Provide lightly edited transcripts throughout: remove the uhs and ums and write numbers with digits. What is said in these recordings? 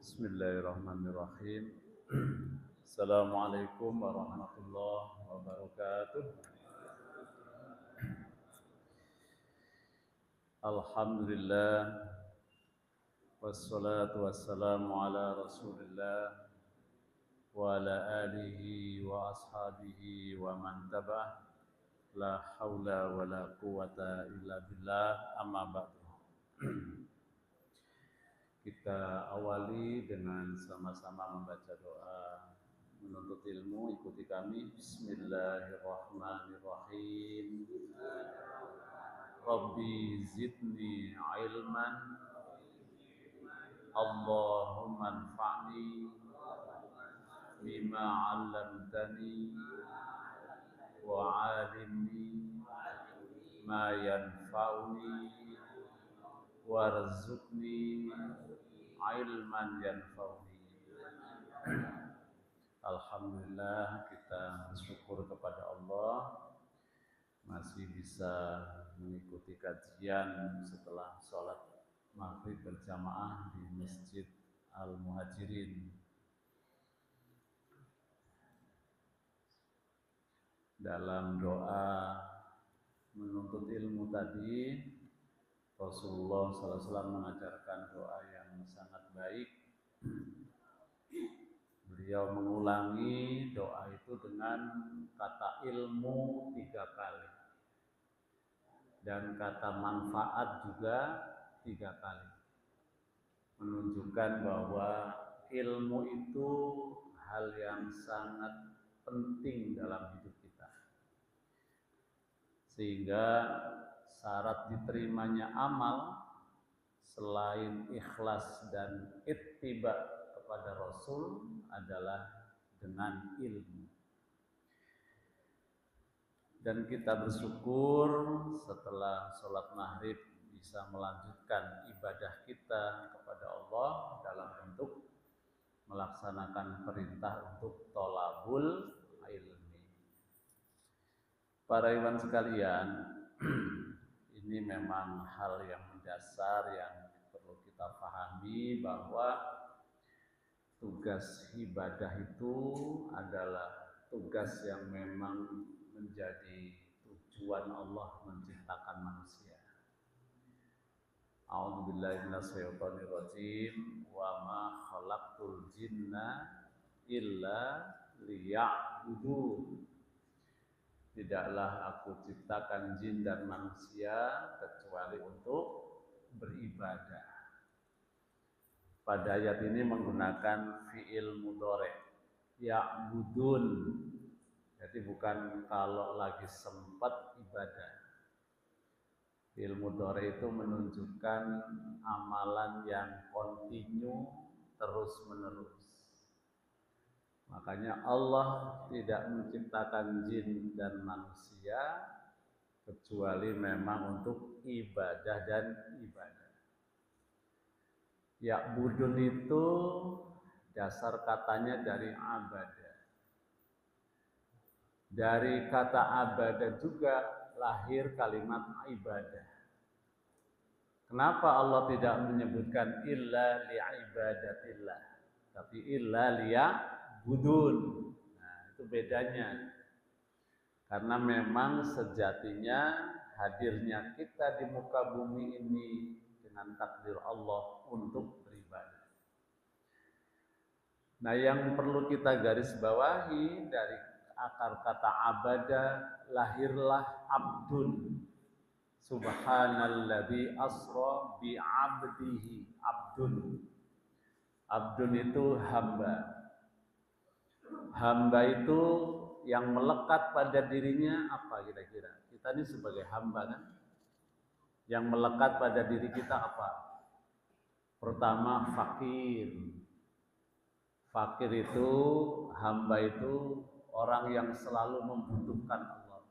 Bismillahirrahmanirrahim. Assalamualaikum warahmatullahi wabarakatuh. Alhamdulillah wassalatu wassalamu ala Rasulillah wa ala alihi wa ashabihi wa man tabah. La haula wa la quwata illa billah, amma ba'du. Kita awali dengan sama-sama membaca doa menuntut ilmu. Ikuti kami. Bismillahirrahmanirrahim. Rabbi zidni ilman, Allahumma anfa'ni bima 'allamtani wa 'alimni ma yanfa'uni warzuqni ilman yanfa'uni. Alhamdulillah, kita bersyukur kepada Allah masih bisa mengikuti kajian setelah sholat maghrib berjamaah di Masjid Al-Muhajirin. Dalam doa menuntut ilmu tadi, Rasulullah SAW mengajarkan doa yang sangat baik. Beliau mengulangi doa itu dengan kata ilmu 3 kali dan kata manfaat juga 3 kali, menunjukkan bahwa ilmu itu hal yang sangat penting dalam hidup kita, sehingga syarat diterimanya amal selain ikhlas dan ittiba kepada Rasul adalah dengan ilmu. Dan kita bersyukur setelah sholat maghrib bisa melanjutkan ibadah kita kepada Allah dalam bentuk melaksanakan perintah untuk tholabul ilmi. Para ikhwan sekalian, ini memang hal yang mendasar yang perlu kita pahami, bahwa tugas ibadah itu adalah tugas yang memang menjadi tujuan Allah menciptakan manusia. A'udzubillahi minasyaitonirrajim. Wa ma khalaqtul jinna illa liya'budun. Tidaklah aku ciptakan jin dan manusia kecuali untuk beribadah. Pada ayat ini menggunakan fi'il mudhari', ya'budun. Jadi bukan kalau lagi sempat ibadah. Fi'il mudhari' itu menunjukkan amalan yang kontinu, terus-menerus. Makanya Allah tidak menciptakan jin dan manusia kecuali memang untuk ibadah dan ibadah. Ya'budun itu dasar katanya dari abadah. Dari kata abadah juga lahir kalimat ibadah. Kenapa Allah tidak menyebutkan illa li'ibadatillah, tapi illa liya'budun? Nah, itu bedanya. Karena memang sejatinya hadirnya kita di muka bumi ini dengan takdir Allah untuk beribadah. Nah, yang perlu kita garis bawahi dari akar kata abada, lahirlah abdun. Subhanalladzi asra bi 'abdihi. Abdun. Abdun itu hamba. Hamba itu yang melekat pada dirinya apa kira-kira? Kita ini sebagai hamba kan? Yang melekat pada diri kita apa? Pertama, fakir. Fakir itu, hamba itu orang yang selalu membutuhkan Allah.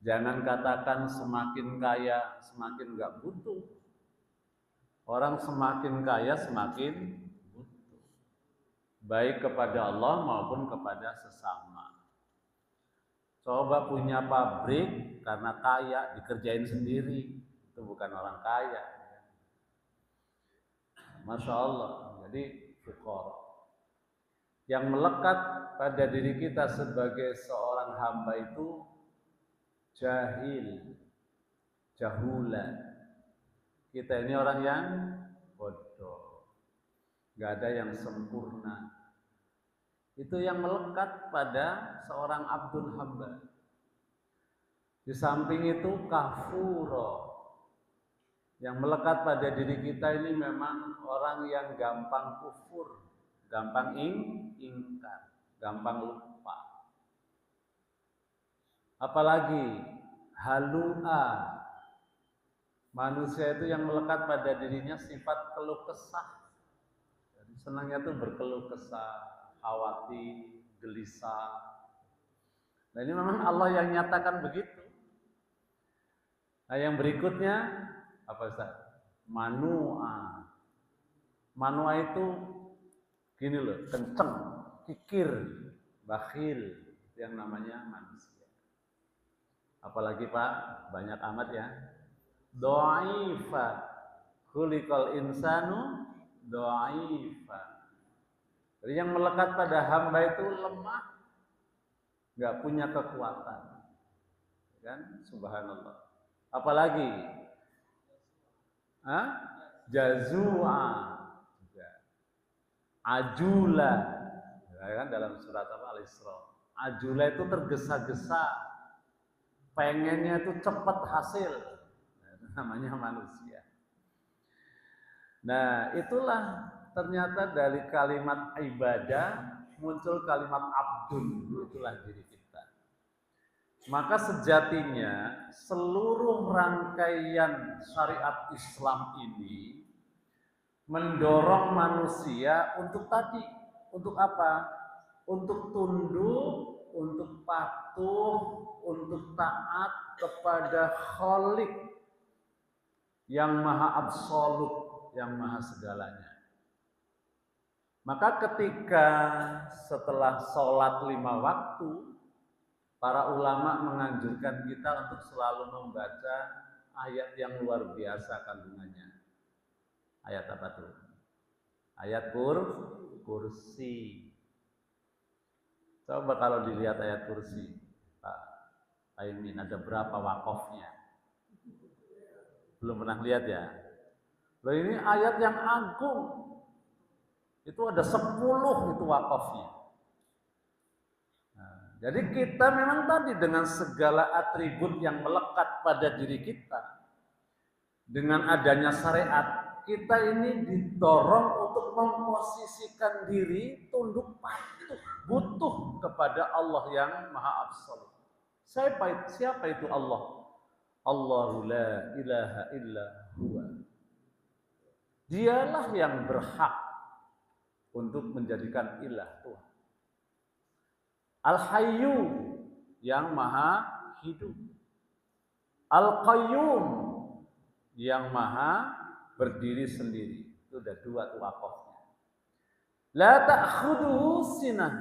Jangan katakan semakin kaya semakin gak butuh. Orang semakin kaya semakin butuh, baik kepada Allah maupun kepada sesama. Coba punya pabrik karena kaya dikerjain sendiri, itu bukan orang kaya. Masya Allah. Jadi fuqara. Yang melekat pada diri kita sebagai seorang hamba itu jahil, jahula. Kita ini orang yang bodoh, gak ada yang sempurna. Itu yang melekat pada seorang abdul hamba. Di samping itu kafuro, yang melekat pada diri kita ini memang orang yang gampang kufur, gampang ingkar, gampang lupa. Apalagi halua, manusia itu yang melekat pada dirinya sifat keluh kesah. Jadi senangnya tuh berkeluh kesah, khawatir, gelisah. Nah ini memang Allah yang nyatakan begitu. Nah yang berikutnya apa Ustaz? Manua. Manua itu gini loh, kenceng, kikir, bakhil, yang namanya manusia. Apalagi Pak, banyak amat ya. Dha'ifa, khuliqal insanu dha'ifa. Jadi yang melekat pada hamba itu lemah, nggak punya kekuatan, kan? Subhanallah. Apalagi, jazua, ajula, ya kan dalam surat Al-Isra. Ajula itu tergesa-gesa, pengennya itu cepat hasil, itu namanya manusia. Nah itulah ternyata dari kalimat ibadah muncul kalimat abdun, itulah diri kita. Maka sejatinya seluruh rangkaian syariat Islam ini mendorong manusia untuk tadi, untuk apa? Untuk tunduk, untuk patuh, untuk taat kepada Khalik yang maha absolut, yang maha segalanya. Maka ketika setelah sholat 5 waktu, para ulama menganjurkan kita untuk selalu membaca ayat yang luar biasa kandungannya. Ayat apa tuh? Ayat kursi. Coba kalau dilihat ayat kursi, Pak Aimin, ada berapa wakofnya? Belum pernah lihat ya? Loh ini ayat yang agung. Itu ada 10 itu wakofnya. Nah, jadi kita memang tadi dengan segala atribut yang melekat pada diri kita, dengan adanya syariat, kita ini didorong untuk memposisikan diri tunduk patuh, butuh kepada Allah yang maha absolut. Siapa itu Allah? Allahu la ilaha illa huwa. Dialah yang berhak untuk menjadikan ilah Tuhan. Al-Hayyu yang maha hidup. Al-Qayyum yang maha berdiri sendiri. Itu udah 2 tuh wakofnya. La ta'khuduhu sinah.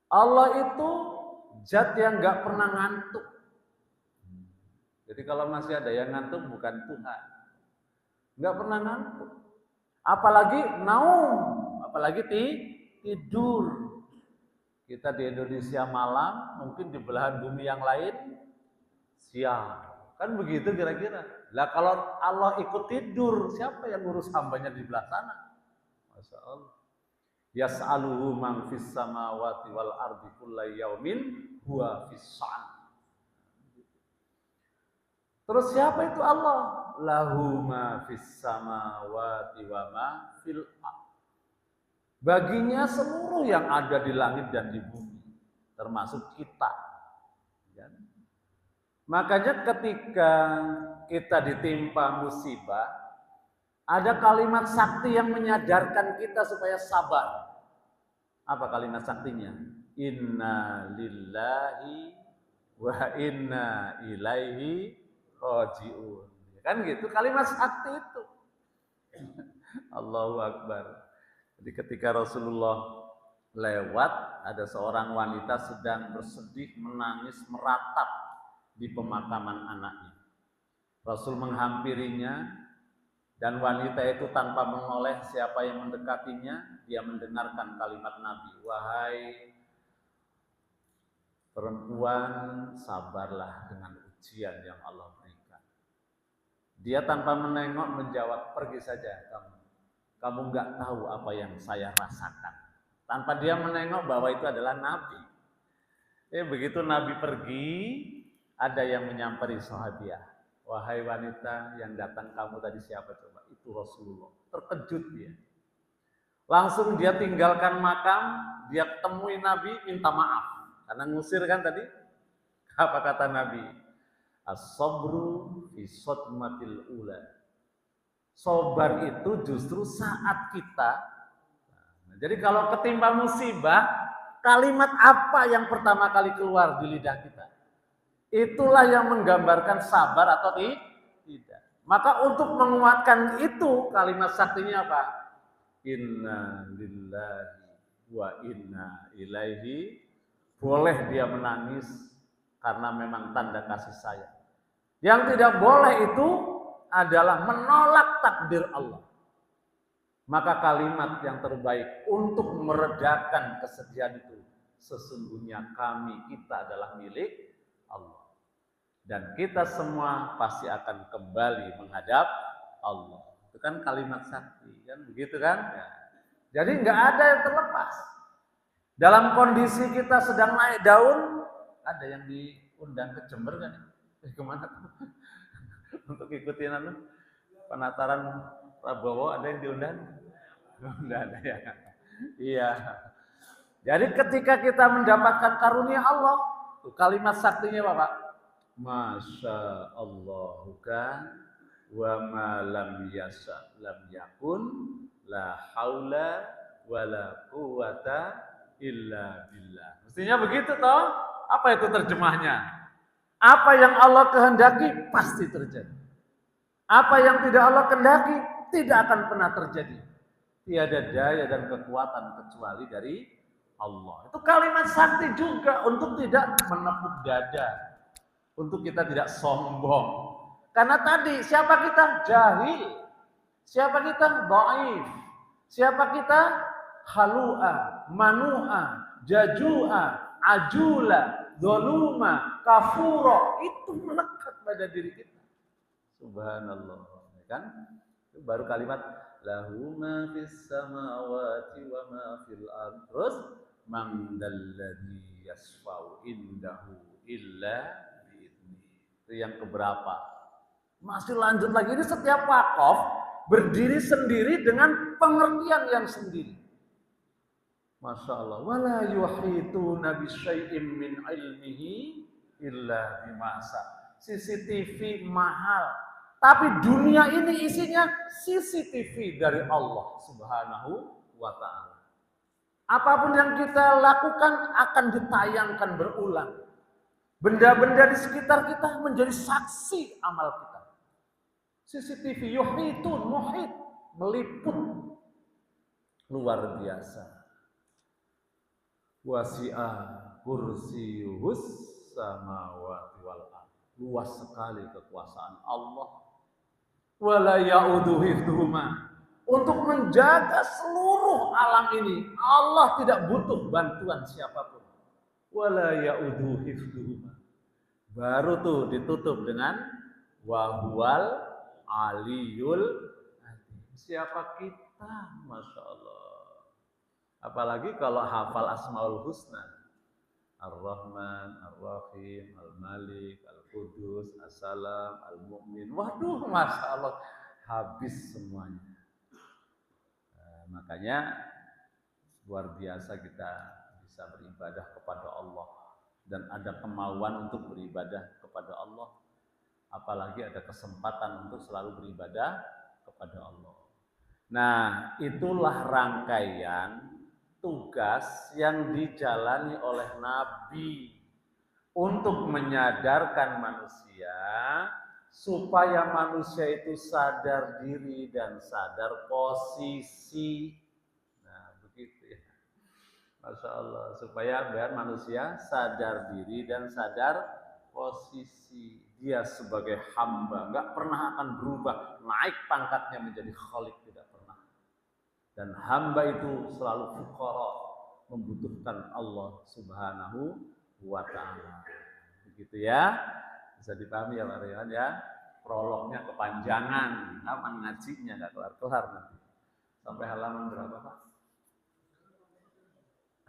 Allah itu zat yang gak pernah ngantuk. Jadi kalau masih ada yang ngantuk bukan Tuhan. Gak pernah ngantuk. Apalagi naum, apalagi tidur. Kita di Indonesia malam, mungkin di belahan bumi yang lain siang. Kan begitu kira-kira. Lah kalau Allah ikut tidur, siapa yang ngurus hambanya di belah sana? Masya Allah. Yas'aluhu man fis samawati wal ardi kulla yaumin huwa fis sha'n. Terus siapa itu Allah? Lahu ma fis samawati wa ma fil ardh. Baginya seluruh yang ada di langit dan di bumi, termasuk kita. Makanya ketika kita ditimpa musibah, ada kalimat sakti yang menyadarkan kita supaya sabar. Apa kalimat saktinya? Inna lillahi wa inna ilaihi raji'un. Kan gitu kalimat sakti itu. Allahu Akbar. Jadi ketika Rasulullah lewat, ada seorang wanita sedang bersedih, menangis, meratap di pemakaman anaknya. Rasul menghampirinya, dan wanita itu tanpa menoleh siapa yang mendekatinya, dia mendengarkan kalimat Nabi, "Wahai perempuan, sabarlah dengan ujian yang Allah berikan." Dia tanpa menengok menjawab, "Pergi saja kamu. Kamu nggak tahu apa yang saya rasakan." Tanpa dia menengok bahwa itu adalah Nabi. Begitu Nabi pergi, ada yang menyamperi sahabiah. "Wahai wanita, yang datang kamu tadi siapa coba?" "Itu Rasulullah." Terkejut dia. Langsung dia tinggalkan makam, dia temui Nabi, minta maaf. Karena ngusir kan tadi. Apa kata Nabi? "As-sabru fi sodmatil ula." Sabar itu justru saat kita. Jadi kalau ketimpa musibah, kalimat apa yang pertama kali keluar di lidah kita? Itulah yang menggambarkan sabar atau tidak. Maka untuk menguatkan itu, kalimat saktinya apa? Inna lillahi wa inna ilaihi. Boleh dia menangis karena memang tanda kasih sayang. Yang tidak boleh itu adalah menolak takdir Allah. Maka kalimat yang terbaik untuk meredakan kesedihan itu, sesungguhnya kita adalah milik Allah. Dan kita semua pasti akan kembali menghadap Allah. Itu kan kalimat sakti, kan begitu kan? Ya. Jadi nggak ada yang terlepas. Dalam kondisi kita sedang naik daun, ada yang diundang ke Jember kan? Kemana tuh? Untuk ikutin penataran Prabowo, ada yang diundang? Enggak ada ya. Iya. Jadi ketika kita mendapatkan karunia Allah, tuh kalimat saktinya Bapak. Masya Allah kan, wa ma lam yasha lam yakun, la haula wala quwata illa billah. Mestinya begitu toh? Apa itu terjemahnya? Apa yang Allah kehendaki pasti terjadi. Apa yang tidak Allah kehendaki tidak akan pernah terjadi. Tiada daya dan kekuatan kecuali dari Allah. Itu kalimat sakti juga untuk tidak menepuk dada, untuk kita tidak sombong. Karena tadi siapa kita? Jahil. Siapa kita? Dhaif. Siapa kita? Halu'a, manu'a, jajua, ajula, dzaluma, kafura. Itu melekat pada diri kita. Subhanallah, kan? Itu baru kalimat lahu ma fis samawati wa ma fil ardh. Terus man dalladzi yasfa'u indahu illa bi'idni. Itu yang keberapa? Masih lanjut lagi, ini setiap wakaf berdiri sendiri dengan pengertian yang sendiri. Masya Allah. Wala yuhituna bisyai'im min ilmihi illa bimasa. CCTV mahal, tapi dunia ini isinya CCTV dari Allah Subhanahu wa ta'ala. Apapun yang kita lakukan akan ditayangkan berulang. Benda-benda di sekitar kita menjadi saksi amal kita. CCTV yuhitun, muhit, meliput. Luar biasa. Wasi'a kursiyuhus samawati wal ardh. Luas sekali kekuasaan Allah. Wala ya'udu hifdhuhuma. Untuk menjaga seluruh alam ini, Allah tidak butuh bantuan siapapun. Wala ya'udu hifdhuhuma. Baru tuh ditutup dengan wa huwal aliyul azim. Siapa kita? Masya Allah. Apalagi kalau hafal Asmaul Husna. Ar-Rahman, Ar-Rahim, Al-Malik, Al-Qudus, As-Salam, Al-Mu'min. Waduh, Masya Allah, habis semuanya. Makanya luar biasa kita bisa beribadah kepada Allah. Dan ada kemauan untuk beribadah kepada Allah. Apalagi ada kesempatan untuk selalu beribadah kepada Allah. Nah, itulah rangkaian tugas yang dijalani oleh Nabi untuk menyadarkan manusia supaya manusia itu sadar diri dan sadar posisi. Nah, begitu ya. Masya Allah, supaya biar manusia sadar diri dan sadar posisi. Dia sebagai hamba, nggak pernah akan berubah, naik pangkatnya menjadi khalik, tidak pernah. Dan hamba itu selalu fuqara, membutuhkan Allah Subhanahu wa Ta'ala. Begitu ya. Bisa dipahami ya Pak Rian ya. Prolognya kepanjangan, kapan ngajinya nggak kelar-kelar nanti. Sampai halaman berapa Pak?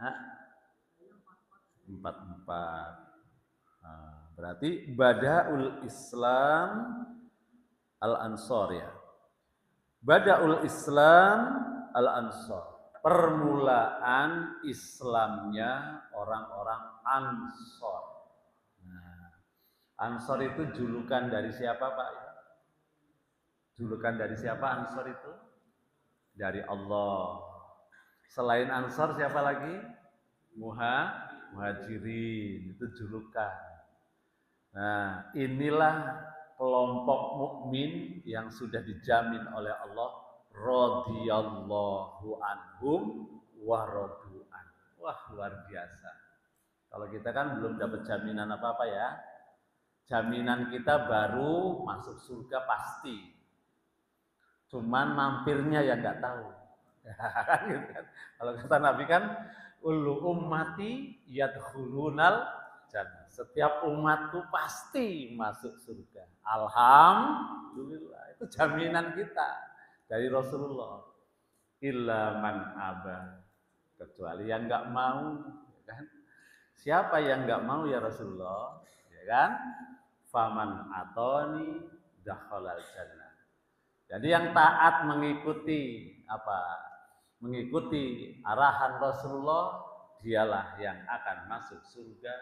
Hah? 44. Nah, berarti Badaul Islam Al-Ansor ya. Badaul Islam Al-Ansor. Permulaan Islamnya orang-orang Ansor. Nah, Ansor itu julukan dari siapa Pak? Julukan dari siapa Ansor itu? Dari Allah. Selain Ansor siapa lagi? Muhajirin, itu julukan. Nah, inilah kelompok mukmin yang sudah dijamin oleh Allah radhiyallahu anhum wa radu'an. Wah, luar biasa. Kalau kita kan belum dapat jaminan apa-apa ya. Jaminan kita baru masuk surga pasti. Cuman mampirnya yang nggak tahu. Kalau kata Nabi kan ulu ummati yadkhulunal jannah. Setiap umatku pasti masuk surga. Alhamdulillah. Itu jaminan kita dari Rasulullah. Illa man aba. Kecuali yang enggak mau, ya kan? Siapa yang enggak mau ya Rasulullah? Ya kan? Faman atoni dakhalal jannah. Jadi yang taat mengikuti apa? Mengikuti arahan Rasulullah, dialah yang akan masuk surga.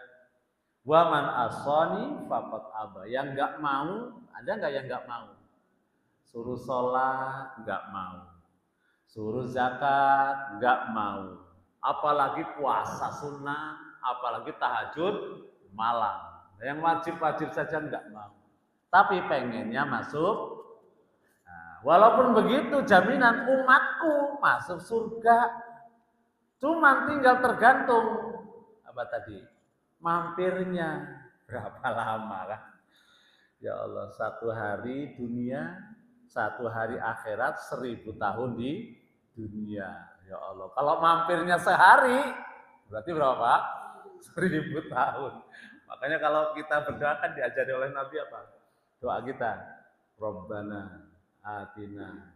Wa man asani faqad aba. Yang enggak mau, ada enggak yang enggak mau? Suruh sholat enggak mau. Suruh zakat enggak mau. Apalagi puasa sunnah, apalagi tahajud malam. Yang wajib-wajib saja enggak mau. Tapi pengennya masuk. Walaupun begitu jaminan umatku masuk surga. Cuma tinggal tergantung apa tadi? Mampirnya berapa lama kan? Ya Allah, satu hari dunia, satu hari akhirat, 1000 tahun di dunia. Ya Allah, kalau mampirnya sehari berarti berapa? 1000 tahun. Makanya kalau kita berdoa kan diajari oleh Nabi apa? Doa kita, Rabbana atina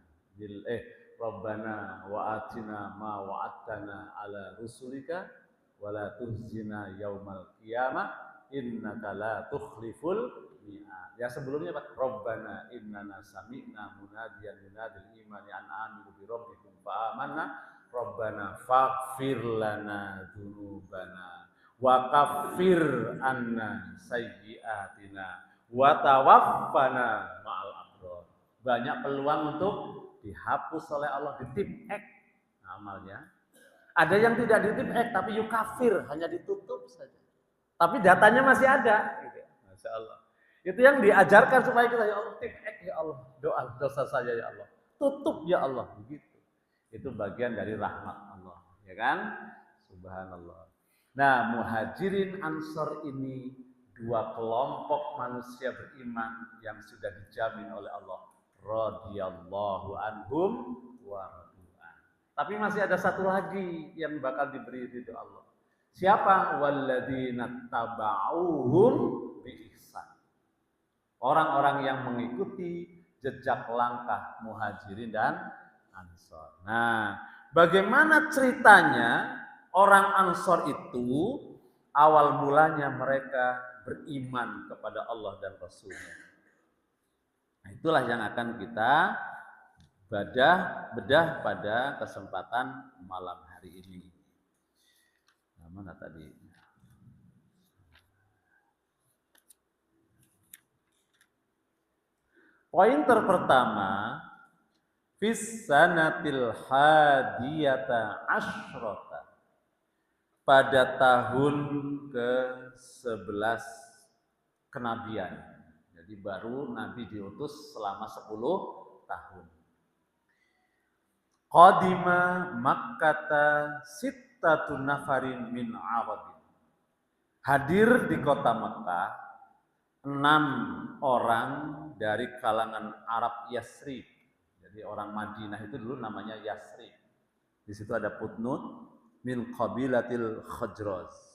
Rabbana wa atina ma wa'adtana ala rusulika wa la tuhzina yaumal qiyamah innaka la tukhliful mi'ad. Yang sebelumnya Pak, Rabbana innana sami'na munadiyan yunadil imani an aminu bi rabbikum fa amanna Rabbana faghfir lana dzunubana wa kaffir anna sayyi'atina wa tawaffana ma'al abrar. Banyak peluang untuk dihapus oleh Allah, ditip X amalnya. Ada yang tidak ditip X tapi yukafir, hanya ditutup saja. Tapi datanya masih ada. Gitu. Masya Allah. Itu yang diajarkan supaya kita ya Allah tip X ya Allah, dosa saya ya Allah, tutup ya Allah, begitu. Itu bagian dari rahmat Allah, ya kan? Subhanallah. Nah, Muhajirin Ansor ini dua kelompok manusia beriman yang sudah dijamin oleh Allah radhiyallahu anhum wa radu'an. Tapi masih ada satu lagi yang bakal diberi ridho Allah. Siapa? Walladzina taba'uhum bi ihsan. Orang-orang yang mengikuti jejak langkah Muhajirin dan Ansor. Nah, bagaimana ceritanya orang Ansor itu awal mulanya mereka beriman kepada Allah dan Rasul-Nya. Nah, itulah yang akan kita bedah pada kesempatan malam hari ini. Nah, mana tadi? Pointer pertama, fis sanatil hadiyata asyrata. Pada tahun ke-11 kenabian. Jadi baru Nabi diutus selama 10 tahun. Qadima Makkata sittatun nafarin min Arabin. Hadir di kota Mekah 6 orang dari kalangan Arab Yasrib. Jadi orang Madinah itu dulu namanya Yasrib. Di situ ada putnut min qabilatil Khazraj.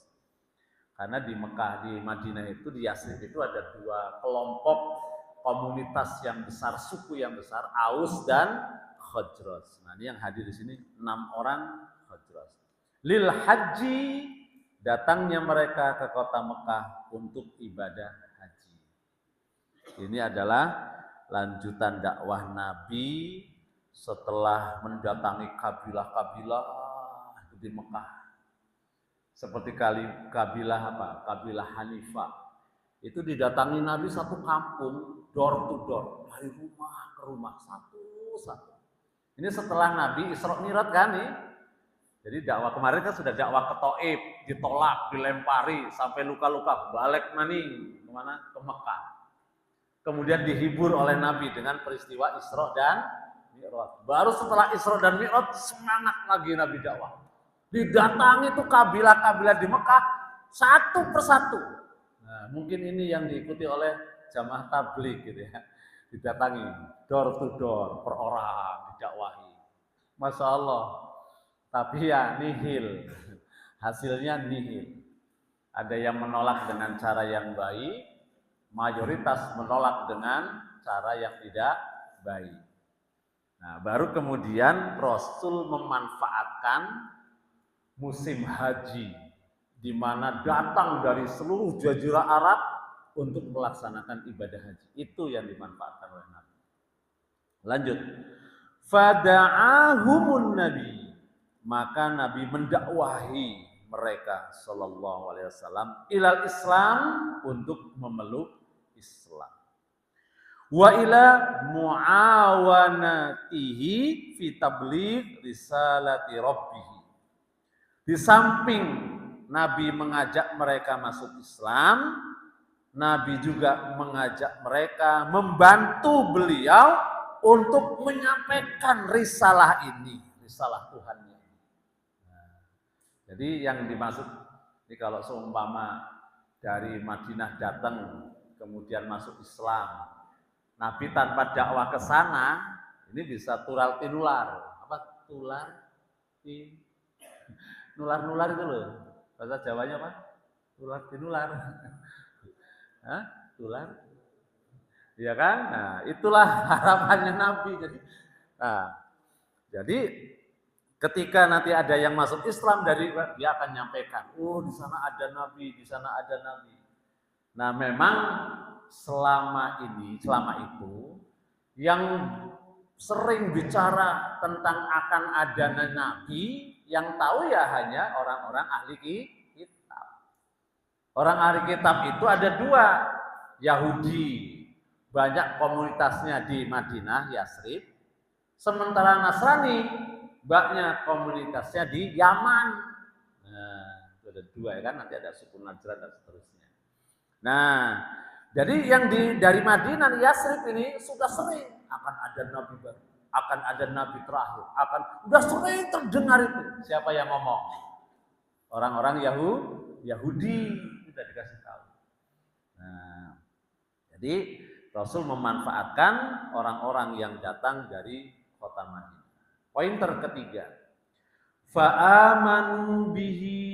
Karena di Mekah, di Madinah itu, di Yasrib itu ada 2 kelompok komunitas yang besar, suku yang besar, Aus dan Khazraj. Nah, ini yang hadir di sini 6 orang Khazraj. Lil haji, datangnya mereka ke kota Mekah untuk ibadah haji. Ini adalah lanjutan dakwah Nabi setelah mendatangi kabilah-kabilah di Mekah. Seperti kabilah apa? Kabilah Hanifah. Itu didatangi Nabi satu kampung, door to door, dari rumah ke rumah, satu-satu. Ini setelah Nabi Isra Mi'raj kan nih. Jadi dakwah kemarin kan sudah dakwah ke Thaif, ditolak, dilempari, sampai luka-luka, balik maning kemana? Ke Mekah. Kemudian dihibur oleh Nabi dengan peristiwa Isra dan Mi'raj. Baru setelah Isra dan Mi'raj semangat lagi Nabi dakwah. Didatangi tuh kabilah-kabilah di Mekah satu persatu. Nah, mungkin ini yang diikuti oleh jamaah tabligh gitu ya. Didatangi door to door, per orang didakwahi. Masya Allah. Tapi ya nihil. Hasilnya nihil. Ada yang menolak dengan cara yang baik, mayoritas menolak dengan cara yang tidak baik. Nah, baru kemudian Rasul memanfaatkan musim haji, di mana datang dari seluruh jazirah Arab untuk melaksanakan ibadah haji. Itu yang dimanfaatkan oleh Nabi. Lanjut. Fada'ahumun Nabi. Maka Nabi mendakwahi mereka sallallahu alaihi wasallam ilal Islam, untuk memeluk Islam. Wa ila muawanatihi fi tabligh risalati rabbih. Di samping Nabi mengajak mereka masuk Islam, Nabi juga mengajak mereka membantu beliau untuk menyampaikan risalah ini, risalah Tuhannya. Nah, jadi yang dimaksud ini kalau seumpama dari Madinah datang kemudian masuk Islam, Nabi tanpa dakwah ke sana, ini bisa tular tinular. Apa tular ti nular-nular itu loh. Bahasa Jawanya apa? Tular tinular. Hah? Tular? Iya kan? Nah, itulah harapannya Nabi. Jadi ketika nanti ada yang masuk Islam, dari dia akan nyampaikan, oh di sana ada Nabi, di sana ada Nabi. Nah, memang selama itu yang sering bicara tentang akan adanya Nabi, yang tahu ya hanya orang-orang ahli kitab. Orang ahli kitab itu ada 2, Yahudi, banyak komunitasnya di Madinah, Yasrib. Sementara Nasrani, banyak komunitasnya di Yaman. Nah, itu ada 2 ya kan, nanti ada suku Najran dan seterusnya. Nah, jadi yang dari Madinah, Yasrib ini sudah sering akan ada Nabi baru, akan ada Nabi terakhir, udah sering terdengar itu. Siapa yang ngomong? Orang-orang Yahudi sudah dikasih tahu. Nah, jadi Rasul memanfaatkan orang-orang yang datang dari kota Madinah. Pointer ketiga, fa'amanu bihi,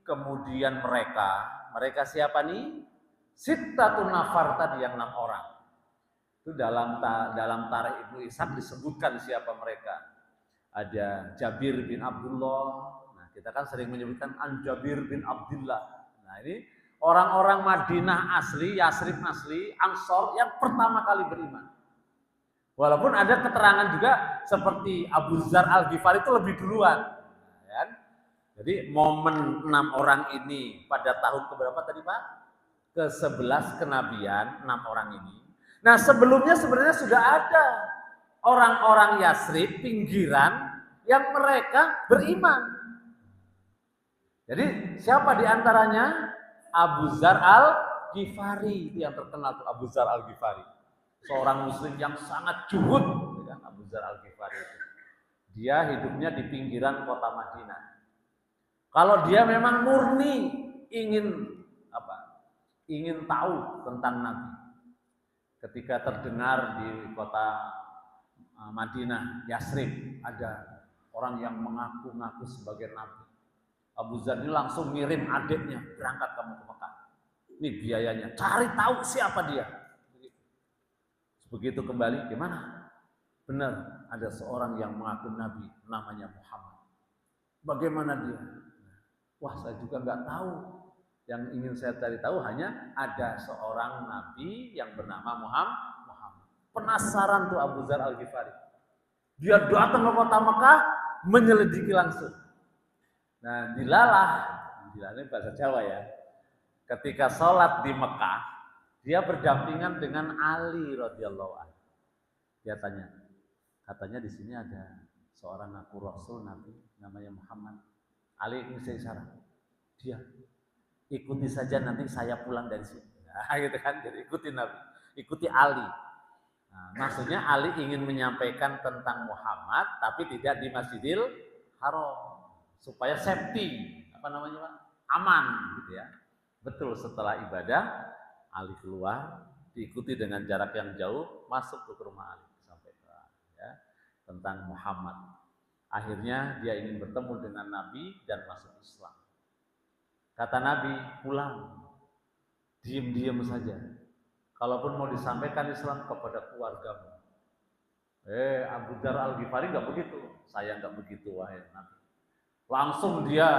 kemudian mereka siapa nih? Sittatun nafar tadi, yang 6 orang. Itu dalam tarikh Ibnu Ishaq disebutkan siapa mereka. Ada Jabir bin Abdullah. Nah, kita kan sering menyebutkan An Jabir bin Abdullah. Nah, ini orang-orang Madinah asli, Yasrib asli, Ansor yang pertama kali beriman. Walaupun ada keterangan juga seperti Abu Dzar Al-Ghifari itu lebih duluan. Nah, kan? Jadi momen 6 orang ini pada tahun keberapa tadi Pak? Ke-11 kenabian 6 orang ini. Nah, sebelumnya sebenarnya sudah ada orang-orang Yasrib pinggiran yang mereka beriman. Jadi siapa di antaranya? Abu Dzar Ghifari, itu yang terkenal tuh Abu Dzar Al-Ghifari. Seorang muslim yang sangat juhud, kan Abu Dzar Al-Ghifari itu. Dia hidupnya di pinggiran kota Madinah. Kalau dia memang murni ingin ingin tahu tentang Nabi. Ketika terdengar di kota Madinah, Yasrib, ada orang yang mengaku-ngaku sebagai Nabi. Abu Dzar ini langsung ngirim adiknya, berangkat kamu ke Mekah. Ini biayanya, cari tahu siapa dia. Begitu kembali, gimana? Benar, ada seorang yang mengaku Nabi, namanya Muhammad. Bagaimana dia? Wah, saya juga nggak tahu. Yang ingin saya cari tahu hanya ada seorang Nabi yang bernama Muhammad. Penasaran tuh Abu Dzar Al-Ghifari. Dia datang ke kota Mekah, menyelidiki langsung. Nah, dilalah ini bahasa Jawa ya. Ketika sholat di Mekah, dia berdampingan dengan Ali radhiyallahu anhu. Dia tanya, katanya di sini ada seorang ngaku Rasul Nabi namanya Muhammad. Ali ngisi isyarat. Dia ikuti saja, nanti saya pulang dari sini. Nah, gitu kan, jadi ikuti Nabi, ikuti Ali. Nah, maksudnya Ali ingin menyampaikan tentang Muhammad, tapi tidak di Masjidil Haram, supaya safety, aman, gitu ya. Betul, setelah ibadah Ali keluar, diikuti dengan jarak yang jauh, masuk ke rumah Ali, sampaikan ya, tentang Muhammad. Akhirnya dia ingin bertemu dengan Nabi dan masuk Islam. Kata Nabi, pulang, diam-diam saja. Kalaupun mau disampaikan Islam kepada keluargamu. Abu Dzar Al-Ghifari nggak begitu. Saya nggak begitu, wahai Nabi. Langsung dia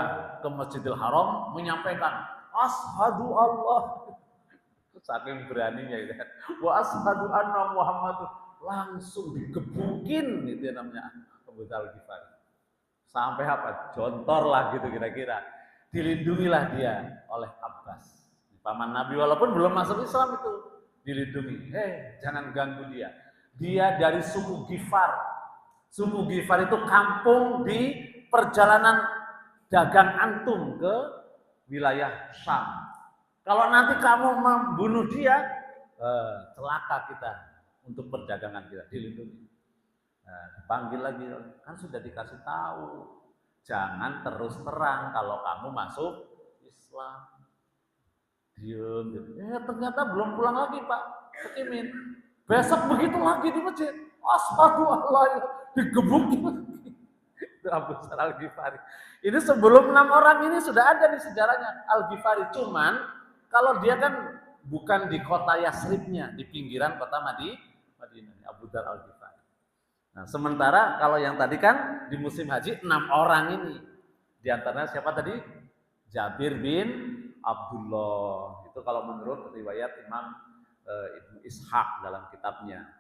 ke Masjidil Haram menyampaikan, Ashadu Allah. Saking beraninya gitu kan. Wa ashadu anna Muhammad. Langsung digebukin, itu namanya Abu Dzar Al-Ghifari. Sampai apa? Jontor lah gitu kira-kira. Dilindungilah dia oleh Abbas, paman Nabi, walaupun belum masuk Islam itu dilindungi. Jangan ganggu dia. Dia dari suku Ghifar. Suku Ghifar itu kampung di perjalanan dagang antum ke wilayah Syam. Kalau nanti kamu membunuh dia, celaka kita untuk perdagangan kita, dilindungi. Dipanggil lagi, kan sudah dikasih tahu. Jangan terus terang kalau kamu masuk Islam. Diam. Ternyata belum pulang lagi Pak Hakimin. Besok begitu lagi di masjid. Asyhadu Allah, digebukin lagi. Itu Abu Dzar Al-Ghifari. Ini sebelum 6 orang ini sudah ada di sejarahnya Al-Ghifari. Cuman kalau dia kan bukan di kota Yasribnya, di pinggiran kota Madinah. Abu Dzar Al-Ghifari. Nah, sementara kalau yang tadi kan di musim haji 6 orang ini. Di antaranya siapa tadi? Jabir bin Abdullah. Itu kalau menurut riwayat Imam Ibnu Ishaq dalam kitabnya.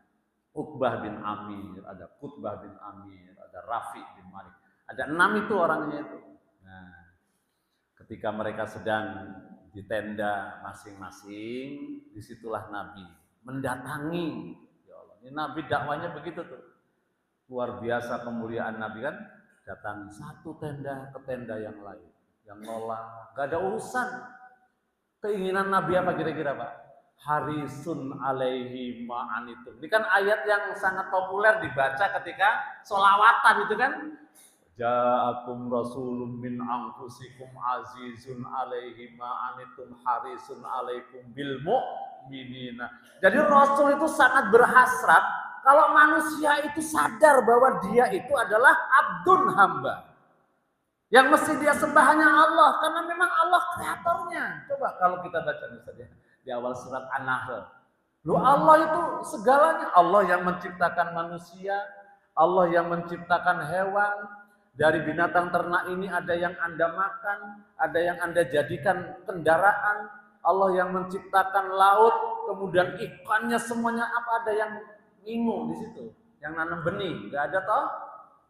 Uqbah bin Amir, ada Qutbah bin Amir, ada Rafi bin Malik. Ada 6 itu orangnya itu. Nah, ketika mereka sedang di tenda masing-masing, disitulah Nabi mendatangi. Ya Allah, ini Nabi dakwanya begitu tuh. Luar biasa kemuliaan Nabi kan, datang satu tenda ke tenda yang lain, yang nolak, gak ada urusan. Keinginan Nabi apa kira-kira Pak? Harisun alaihi ma'anitum. Ini kan ayat yang sangat populer dibaca ketika sholawatan itu kan. Ja'akum rasulun min anfusikum azizun alaihi ma'anitum harisun alaikum bil mu'minina. Jadi Rasul itu sangat berhasrat kalau manusia itu sadar bahwa dia itu adalah abdun, hamba. Yang mesti dia sembah hanya Allah, karena memang Allah kreatornya. Coba kalau kita baca misalnya di awal surat An-Nahl. Allah itu segalanya. Allah yang menciptakan manusia, Allah yang menciptakan hewan. Dari binatang ternak ini ada yang Anda makan, ada yang Anda jadikan kendaraan. Allah yang menciptakan laut, kemudian ikannya semuanya apa, ada yang ngingu di situ, yang nanam benih, nggak ada toh?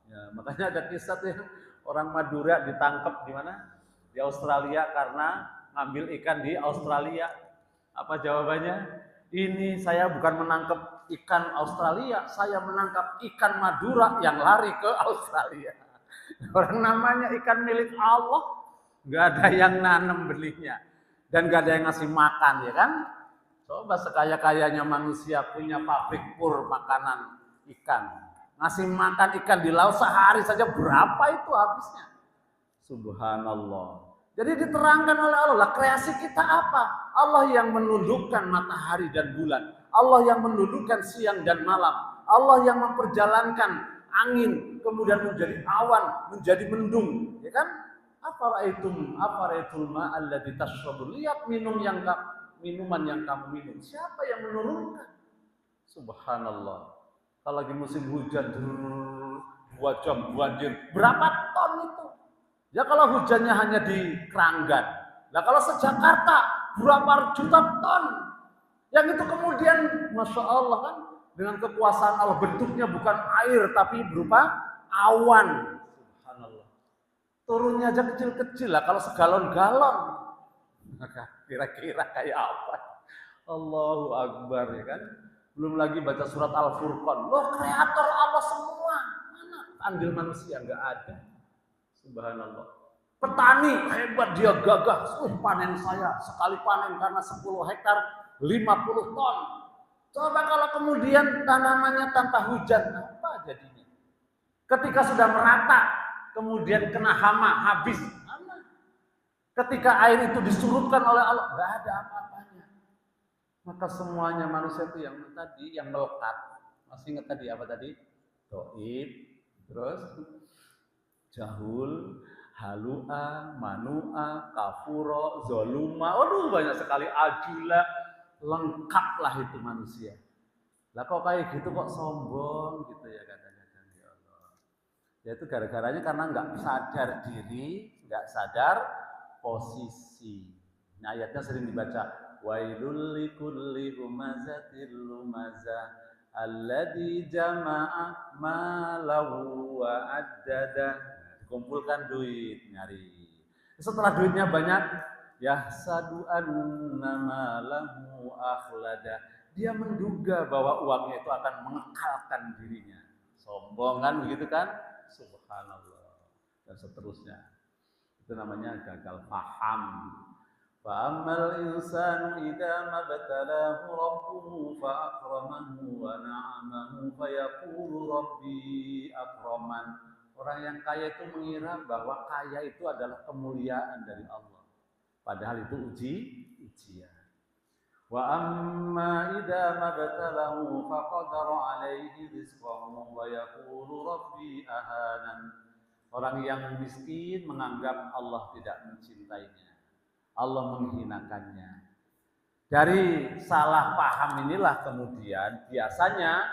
Ya, makanya ada kisah tuh yang orang Madura ditangkap di mana? Di Australia karena ngambil ikan di Australia. Apa jawabannya? Ini saya bukan menangkap ikan Australia, saya menangkap ikan Madura yang lari ke Australia. Orang namanya ikan milik Allah, nggak ada yang nanam benihnya. dan gak ada yang ngasih makan, ya kan? Coba sekaya-kayanya manusia punya pabrik pur makanan ikan, ngasih makan ikan di laut sehari saja berapa itu habisnya? Subhanallah. Jadi diterangkan oleh Allah, kreasi kita apa? Allah yang menundukkan matahari dan bulan, Allah yang menundukkan siang dan malam, Allah yang memperjalankan angin kemudian menjadi awan, menjadi mendung, ya kan? Afara'aitum ma'alladzi tashrabun. Lihat minuman yang kamu minum. Siapa yang menurunkan? Subhanallah. Kalau lagi musim hujan, 2 jam banjir, berapa ton itu? Ya kalau hujannya hanya di Keranggan. Nah kalau se-Jakarta, berapa juta ton? Yang itu kemudian, Masya Allah kan, dengan kekuasaan Allah, bentuknya bukan air, tapi berupa awan. Subhanallah. Turunnya aja kecil-kecil lah, kalau segalon-galon. Maka kira-kira kayak apa? Allahu Akbar, ya kan? Belum lagi baca surat Al-Furqan. Loh, kreator Allah semua. Mana andil manusia? Enggak ada. Subhanallah. Petani hebat, dia gagah. Panen saya sekali panen karena 10 hektar 50 ton. Coba kalau kemudian tanamannya tanpa hujan, apa jadinya? Ketika sudah merata, kemudian kena hama, habis. Ketika air itu disurutkan oleh Allah, nggak ada apa-apanya. Maka semuanya manusia itu yang tadi, yang melekat. Masih ingat tadi apa tadi? Doib, terus jahul, halua, manua, kafuro, zoluma. Waduh, banyak sekali, ajula. Lengkaplah itu manusia. Lah kok kayak gitu kok sombong gitu ya kadang-kadang, ya Allah. Ya itu gara-garanya karena nggak sadar diri, nggak sadar posisi. Nah, ayatnya sering dibaca, wailul likulli humazatil lumazah alladzi jama'a malahu wa addada. Kumpulkan duit, nyari. Setelah duitnya banyak, yahsadu annama lahu akhlada. Dia menduga bahwa uangnya itu akan mengekalkan dirinya. Sombong kan begitu kan? Subhanallah. Dan seterusnya. Itu namanya gagal paham. Fa'ammal insanu idza mabtalahu rabbuhu fa'akramahu wa na'amahu fayaqulu rabbi akraman. Orang yang kaya itu mengira bahwa kaya itu adalah kemuliaan dari Allah. Padahal itu ujian. Wa amma idza mabtalahu faqadara alaihi rizqahu wa yaqulu rabbi ahanan. Orang yang miskin menganggap Allah tidak mencintainya. Allah menghinakannya. Dari salah paham inilah kemudian biasanya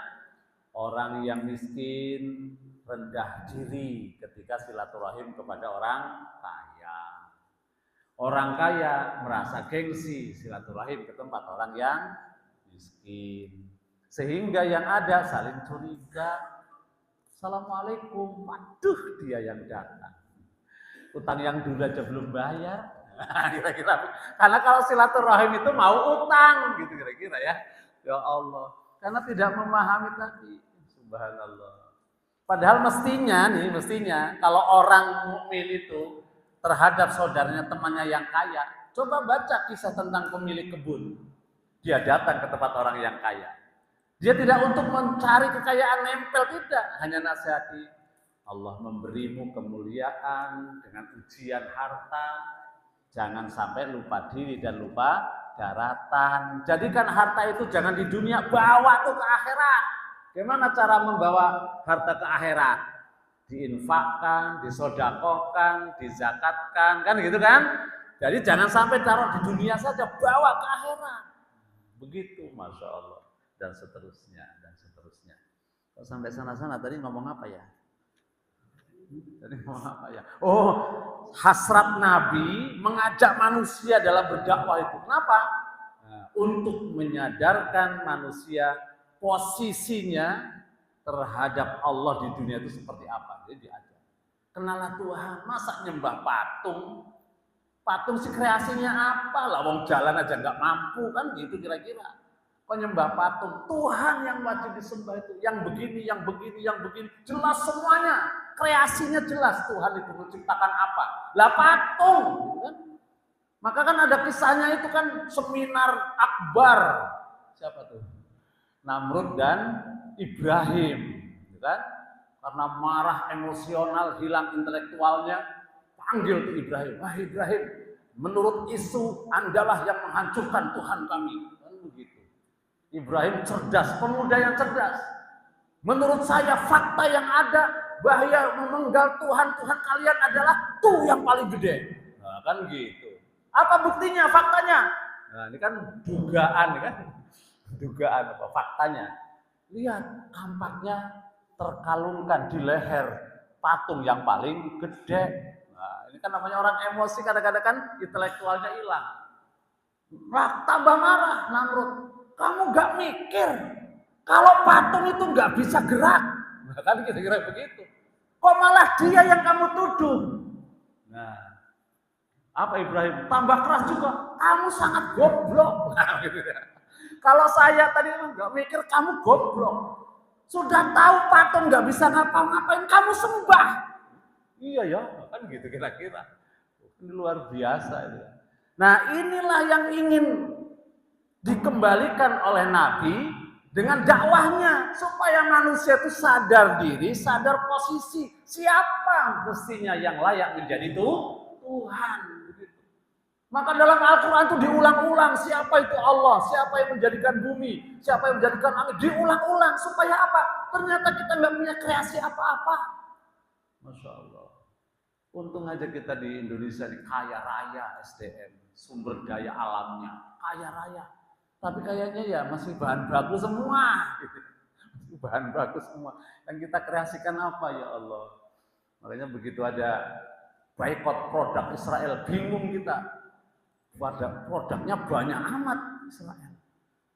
orang yang miskin rendah diri ketika silaturahim kepada orang kaya. Orang kaya merasa gengsi silaturahim ke tempat orang yang miskin. Sehingga yang ada saling curiga. Assalamualaikum, waduh dia yang datang. Utang yang dulu aja belum bayar. Kira-kira. Karena kalau silaturahim itu mau utang, gitu kira-kira ya. Ya Allah. Karena tidak memahami tadi. Subhanallah. Padahal mestinya kalau orang mukmin itu terhadap saudaranya, temannya yang kaya, coba baca kisah tentang pemilik kebun. Dia datang ke tempat orang yang kaya. Dia tidak untuk mencari kekayaan nempel, tidak. Hanya nasihati, Allah memberimu kemuliaan dengan ujian harta. Jangan sampai lupa diri dan lupa daratan. Jadikan harta itu jangan di dunia, bawa tuh ke akhirat. Gimana cara membawa harta ke akhirat? Diinfakkan, disodakohkan, dizakatkan, kan gitu kan? Jadi jangan sampai taruh di dunia saja, bawa ke akhirat. Begitu, Masya Allah. Dan seterusnya. Kalau sampai sana-sana tadi ngomong apa ya? Oh, hasrat Nabi mengajak manusia dalam berdakwah itu. Kenapa? Nah, untuk menyadarkan manusia posisinya terhadap Allah di dunia itu seperti apa. Jadi diajak. Kenalah Tuhan, masa nyembah patung? Patung si kreasinya apa? Lah wong jalan aja nggak mampu kan gitu kira-kira. Penyembah patung, Tuhan yang wajib disembah itu, yang begini, jelas semuanya, kreasinya jelas Tuhan itu menciptakan apa, lah patung, kan? Maka kan ada kisahnya itu kan seminar akbar. Siapa tuh? Namrud dan Ibrahim, gitu kan? Karena marah emosional, hilang intelektualnya, panggil ke Ibrahim. Wah Ibrahim, menurut isu Andalah yang menghancurkan Tuhan kami. Kan begitu. Ibrahim cerdas, pemuda yang cerdas. Menurut saya fakta yang ada bahaya memenggal Tuhan kalian adalah tuh yang paling gede. Nah, kan gitu. Apa buktinya, faktanya? Nah, ini kan dugaan, kan? Dugaan apa faktanya? Lihat, kampaknya terkalungkan di leher patung yang paling gede. Nah, ini kan namanya orang emosi, kadang-kadang kan intelektualnya hilang. Tambah marah Namrud. Kamu gak mikir kalau patung itu gak bisa gerak? Nah, kan kira-kira begitu. Kok malah dia yang kamu tuduh? Nah, apa Ibrahim? Tambah keras juga. Kamu sangat goblok. Nah, gitu ya. Kalau saya tadi nggak mikir, kamu goblok. Sudah tahu patung nggak bisa ngapa-ngapain, kamu sembah. Iya ya, kan gitu kira-kira. Ini luar biasa itu. Nah, inilah yang ingin dikembalikan oleh Nabi dengan dakwahnya supaya manusia itu sadar diri, sadar posisi siapa mestinya yang layak menjadi Tuhan. Maka dalam Al-Quran itu diulang-ulang siapa itu Allah, siapa yang menjadikan bumi, siapa yang menjadikan langit, diulang-ulang supaya apa? Ternyata kita nggak punya kreasi apa-apa. Masya Allah. Untung aja kita di Indonesia di kaya raya SDM, sumber daya alamnya kaya raya. Tapi kayaknya ya masih bahan baku semua. Masih bahan baku semua. Yang kita kreasikan apa ya Allah? Makanya begitu ada boykot produk Israel, bingung kita. Pada produknya banyak amat Israel.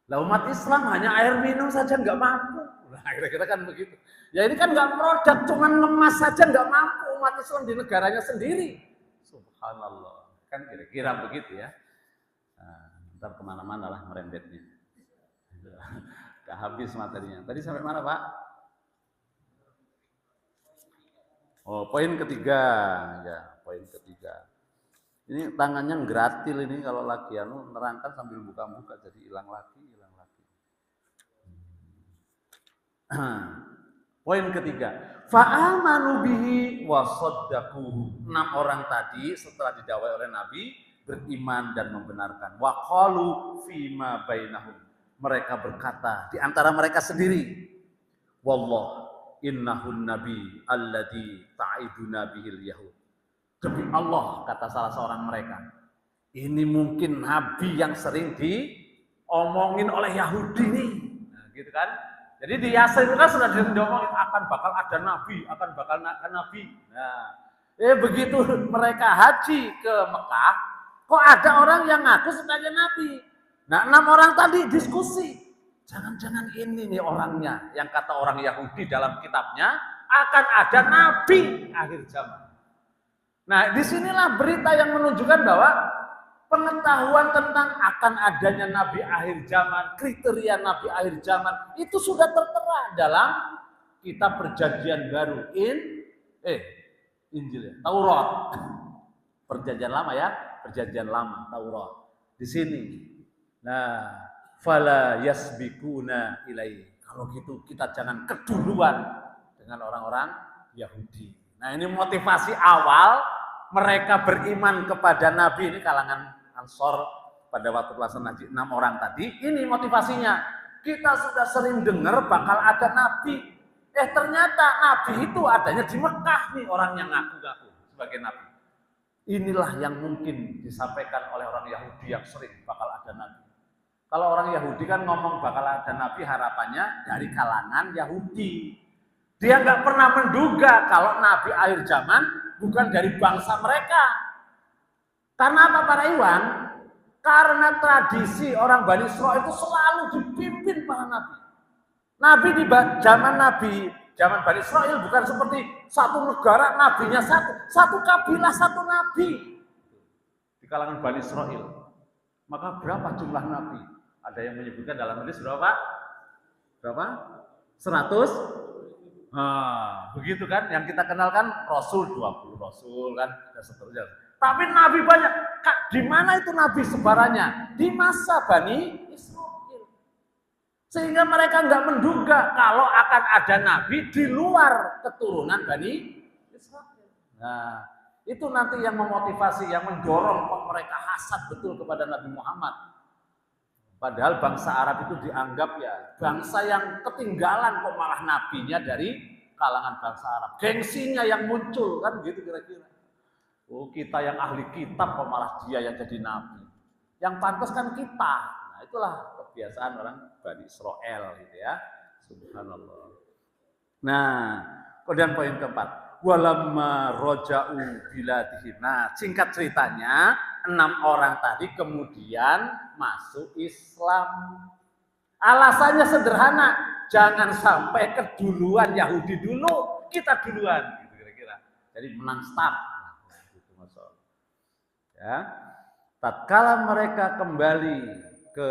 Lah umat Islam hanya air minum saja nggak mampu. Nah kira-kira kan begitu. Ya ini kan nggak produk, cuman ngemas saja nggak mampu umat Islam di negaranya sendiri. Subhanallah. Kan kira-kira begitu ya. Nah, ntar kemana-mana lah merembetnya. Gak habis materinya. Tadi sampai mana Pak? Oh poin ketiga. Ya poin ketiga. Ini tangannya gratil ini kalau lagi nerangkan sambil buka-buka jadi hilang lagi. Poin ketiga, fa'amanu bihi wa saddaquhu. 6 orang tadi setelah didakwai oleh Nabi beriman dan membenarkan. Wa qalu fima bainahum. Mereka berkata di antara mereka sendiri, wallah innahun nabi alladzi ta'iduna bihil yahud. Demi Allah, kata salah seorang mereka, ini mungkin nabi yang sering diomongin oleh Yahudi nih. Nah, gitu kan? Jadi di Yasin itu kan sudah diomongin akan bakal ada nabi, akan bakal ada nabi. Nah, begitu mereka haji ke Mekah, kok ada orang yang ngaku sebagai nabi. Nah, 6 orang tadi diskusi. Jangan-jangan ini nih orangnya yang kata orang Yahudi dalam kitabnya akan ada nabi akhir zaman. Nah, disinilah berita yang menunjukkan bahwa pengetahuan tentang akan adanya Nabi akhir zaman, kriteria Nabi akhir zaman, itu sudah tertera dalam kitab perjanjian baru, Injil ya, Taurat. Perjanjian lama ya, perjanjian lama, Taurat. Di sini. Nah, fala yasbikuna ilai. Kalau gitu kita jangan keduluan dengan orang-orang Yahudi. Nah, ini motivasi awal mereka beriman kepada Nabi, ini kalangan Ansor pada waktu pelaksanaan haji 6 orang tadi. Ini motivasinya. Kita sudah sering dengar bakal ada Nabi. Ternyata Nabi itu adanya di Mekah nih, orang yang ngaku-ngaku sebagai Nabi. Inilah yang mungkin disampaikan oleh orang Yahudi yang sering bakal ada Nabi. Kalau orang Yahudi kan ngomong bakal ada Nabi, harapannya dari kalangan Yahudi. Dia nggak pernah menduga kalau Nabi akhir zaman bukan dari bangsa mereka. Karena apa para Iwan? Karena tradisi orang Bani Israil itu selalu dipimpin para Nabi. Nabi di zaman Bani Israil bukan seperti satu negara nabinya satu kabilah satu nabi. Di kalangan Bani Israil. Maka berapa jumlah nabi? Ada yang menyebutkan dalam hadis berapa? 100? Begitu kan, yang kita kenal kan Rasul 20 Rasul kan dan seterusnya. Tapi nabi banyak. Kak, di mana itu nabi sebarannya? Di masa Bani Israil. Sehingga mereka nggak menduga kalau akan ada nabi di luar keturunan Bani Israil. Nah, itu nanti yang memotivasi, yang mendorong mereka hasad betul kepada Nabi Muhammad. Padahal bangsa Arab itu dianggap ya bangsa yang ketinggalan, kok malah nabinya dari kalangan bangsa Arab. Gengsinya yang muncul kan gitu kira-kira. Oh, kita yang ahli kitab kok malah dia yang jadi nabi. Yang pantas kan kita. Nah, itulah kebiasaan orang Bani Israel gitu ya. Subhanallah. Nah, kemudian poin keempat, walamma roja'u biladihim. Nah, singkat ceritanya, 6 orang tadi kemudian masuk Islam. Alasannya sederhana, jangan sampai keduluan Yahudi dulu, kita duluan gitu kira-kira. Jadi menang start. Ya, tatkala mereka kembali ke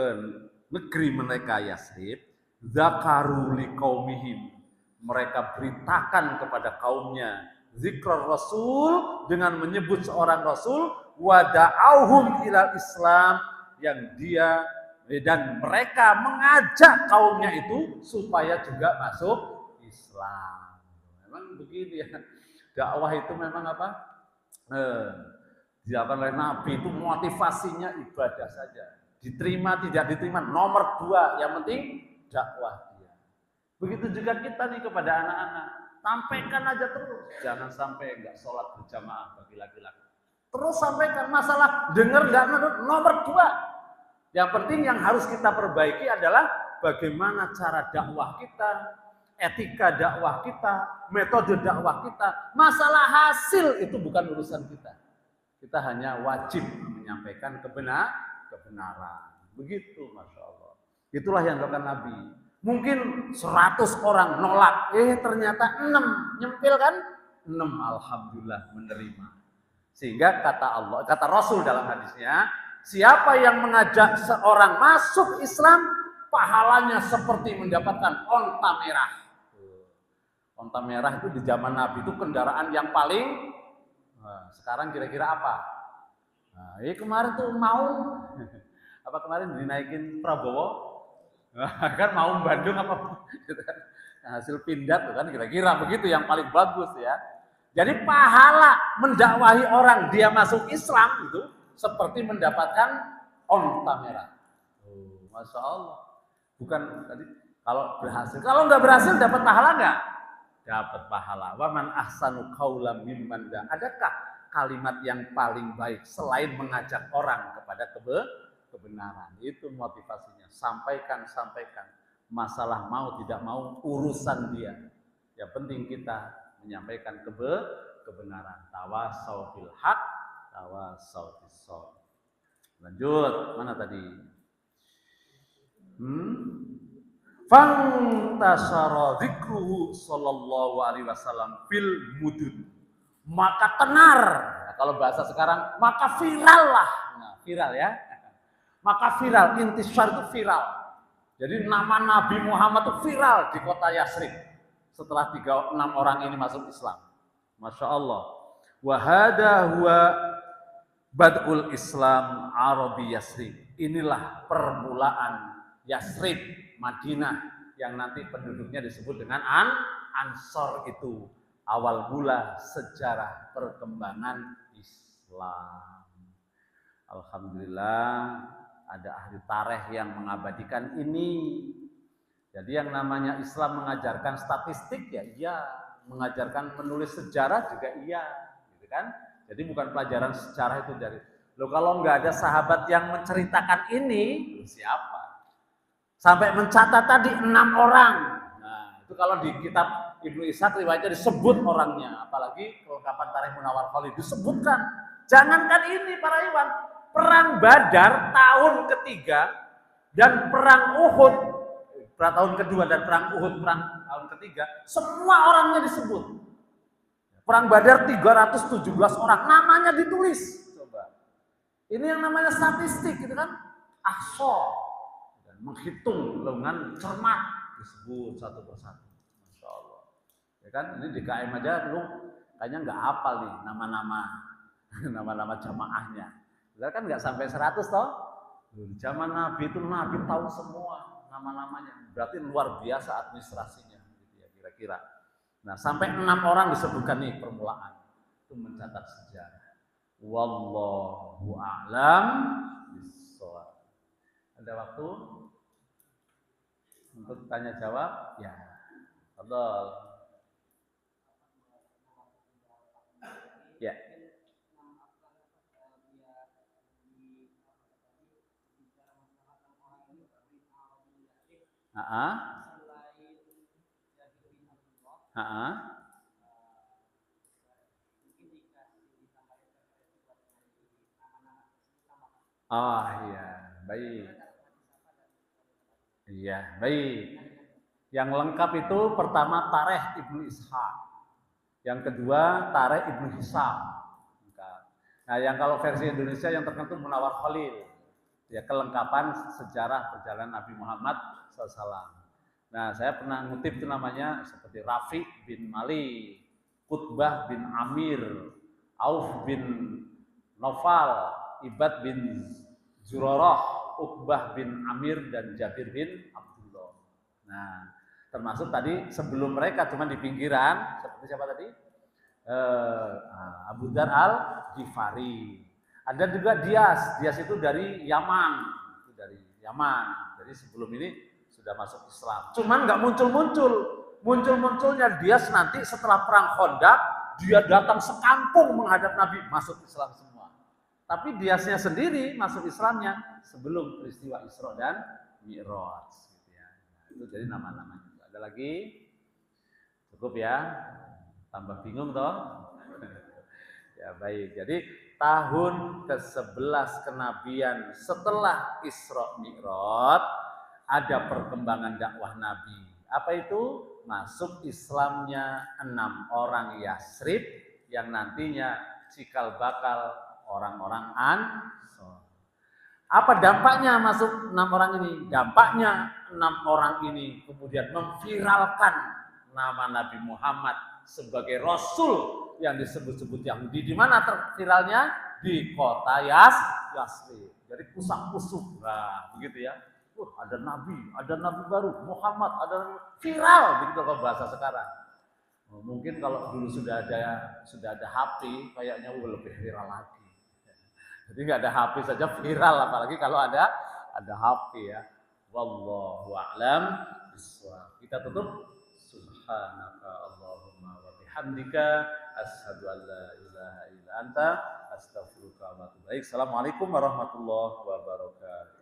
negeri mereka Yasrib, zakaru liqaumihim, mereka beritakan kepada kaumnya zikr Rasul dengan menyebut seorang Rasul, wada'auhum ilal Islam, yang dia dan mereka mengajak kaumnya itu supaya juga masuk Islam. Memang begini ya, dakwah itu memang apa? Dilakukan oleh Nabi itu motivasinya ibadah saja. Diterima tidak diterima nomor 2, yang penting dakwah dia. Begitu juga kita nih kepada anak-anak, sampaikan aja terus. Jangan sampai enggak sholat berjamaah bagi laki-laki. Terus sampaikan, masalah dengar enggak nomor 2. Yang penting yang harus kita perbaiki adalah bagaimana cara dakwah kita, etika dakwah kita, metode dakwah kita. Masalah hasil itu bukan urusan kita. Kita hanya wajib menyampaikan kebenaran. Begitu, Masya Allah. Itulah yang dilakukan Nabi. Mungkin 100 orang nolak, ternyata 6 nyempil kan? 6 alhamdulillah menerima. Sehingga kata Rasul dalam hadisnya, siapa yang mengajak seorang masuk Islam, pahalanya seperti mendapatkan onta merah. Onta merah itu di zaman Nabi itu kendaraan yang paling. Nah, sekarang kira-kira apa? Nah, kemarin tuh mau apa kemarin dinaikin Prabowo? Kan mau Bandung apa? Nah, hasil pindah tuh kan kira-kira begitu yang paling bagus ya. Jadi pahala mendakwahi orang dia masuk Islam itu seperti mendapatkan onta merah. Oh, Masya Allah. Bukan tadi kalau berhasil. Kalau nggak berhasil dapat pahala nggak? Dapat pahala. Wa man ahsanu qaulan mimman da. Adakah kalimat yang paling baik selain mengajak orang kepada kebenaran? Itu motivasinya. Sampaikan. Masalah mau tidak mau urusan dia. Yang penting kita menyampaikan kebenaran. Tawasau bil haq, tawasau bis sabr. Lanjut, mana tadi? Fantasara dzikruhu sallallahu alaihi wasallam fil mudun. Maka tenar, nah, kalau bahasa sekarang maka viral lah. Nah, viral ya. Maka viral, intisar itu viral. Jadi nama Nabi Muhammad itu viral di kota Yasrib setelah 6 orang ini masuk Islam. Masya Allah. Wa hada huwa bad'ul Islam Arabi Yasrib. Inilah permulaan Yasrib, Madinah, yang nanti penduduknya disebut dengan Ansor. Itu awal mula sejarah perkembangan Islam. Alhamdulillah ada ahli tarikh yang mengabadikan ini. Jadi yang namanya Islam mengajarkan statistik ya iya, mengajarkan menulis sejarah juga iya, gitu kan? Jadi bukan pelajaran sejarah itu dari kalau nggak ada sahabat yang menceritakan ini, siapa? Sampai mencatat tadi 6 orang. Nah, itu kalau di kitab Ibnu Ishaq riwayatnya disebut orangnya, apalagi kelengkapan Tarikh Munawwar Khalid disebutkan. Jangankan ini para iwan, perang Badar tahun ketiga dan perang Uhud tahun kedua dan perang Uhud perang tahun ketiga, semua orangnya disebut. Perang Badar 317 orang, namanya ditulis. Coba. Ini yang namanya statistik gitu kan? Ahsa. Menghitung dengan cermat disebut satu persatu. Masya Allah. Ya kan, ini di KM aja lu kayaknya nggak hafal nih nama-nama nama-nama jamaahnya. Padahal kan nggak sampai 100 toh. Zaman Nabi itu Nabi tahu semua nama-namanya. Berarti luar biasa administrasinya gitu ya kira-kira. Nah, sampai 6 orang disebutkan nih permulaan. Itu mencatat sejarah. Wallahu a'lam bishawab. Ada waktu untuk tanya jawab? Ya. Fadhol. Ya. Oh iya, baik. Iya, baik. Yang lengkap itu pertama Tarikh Ibnu Ishaq. Yang kedua Tarikh Ibnu Hisam. Nah, yang kalau versi Indonesia yang terkenal itu Munawar Khalil. Ya, kelengkapan sejarah perjalanan Nabi Muhammad SAW. Nah, saya pernah ngutip itu namanya seperti Rafi bin Malik, Qutbah bin Amir, Auf bin Nofal, Ibad bin Zurarah, Uqbah bin Amir, dan Jabir bin Abdullah. Nah, termasuk tadi sebelum mereka cuma di pinggiran, seperti siapa tadi? Abu Dar al-Ghifari. Ada juga Dias itu dari Yaman, Jadi sebelum ini sudah masuk Islam. Cuman nggak munculnya Dias nanti setelah perang Khandaq, dia datang sekampung menghadap Nabi, masuk Islam semua. Tapi Diasnya sendiri masuk Islamnya sebelum peristiwa Isra dan Mi'raj. Gitu ya. Nah, itu jadi nama-namanya. Ada lagi? Cukup ya? Tambah bingung toh? Ya baik. Jadi tahun ke-11 kenabian setelah Isra Mi'raj ada perkembangan dakwah Nabi. Apa itu? Masuk Islamnya 6 orang Yasrib yang nantinya cikal bakal orang-orang Ansor. Apa dampaknya masuk 6 orang ini? Dampaknya 6 orang ini kemudian memviralkan nama Nabi Muhammad sebagai Rasul yang disebut-sebut Yahudi. Di mana terviralnya? Di kota Yasrib. Jadi pusat-pusuk. Nah, begitu ya. Ada nabi baru, Muhammad, ada viral begitu kalau bahasa sekarang. Mungkin kalau dulu sudah ada HP, kayaknya lebih viral lagi. Jadi nggak ada HP saja viral, apalagi kalau ada HP ya. Wallahu a'lam bishawab. Kita tutup. Subhanaka Allahumma wa bihamdika asyhadu an la ilaha illa anta astaghfiruka wa atubu ilaik. Assalamualaikum warahmatullahi wabarakatuh.